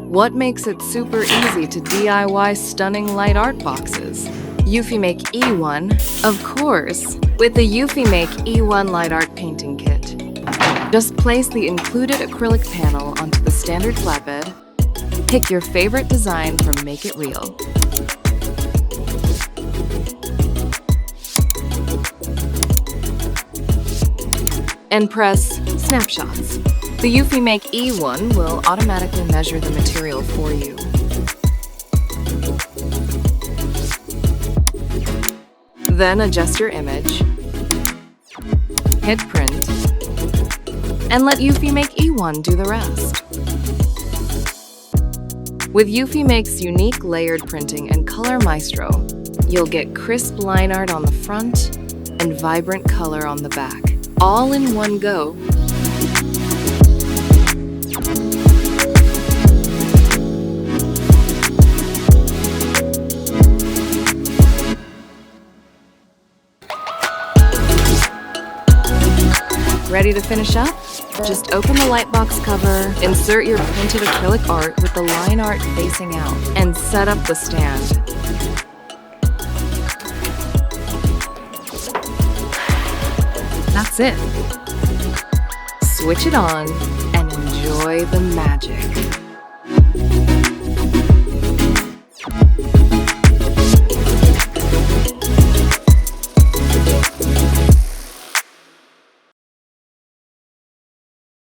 What makes it super easy to DIY stunning light art boxes? eufyMake E1, of course, with the eufyMake E1 Light Art Painting Kit. Just place the included acrylic panel onto the standard flatbed, pick your favorite design from Make It Real, and press Snapshots. The eufyMake E1 will automatically measure the material for you. Then adjust your image, hit print, and let eufyMake E1 do the rest. With eufyMake's unique layered printing and Color Maestro, you'll get crisp line art on the front and vibrant color on the back, all in one go. Ready to finish up? Just open the lightbox cover, insert your printed acrylic art with the line art facing out, and set up the stand. That's it. Switch it on and enjoy the magic.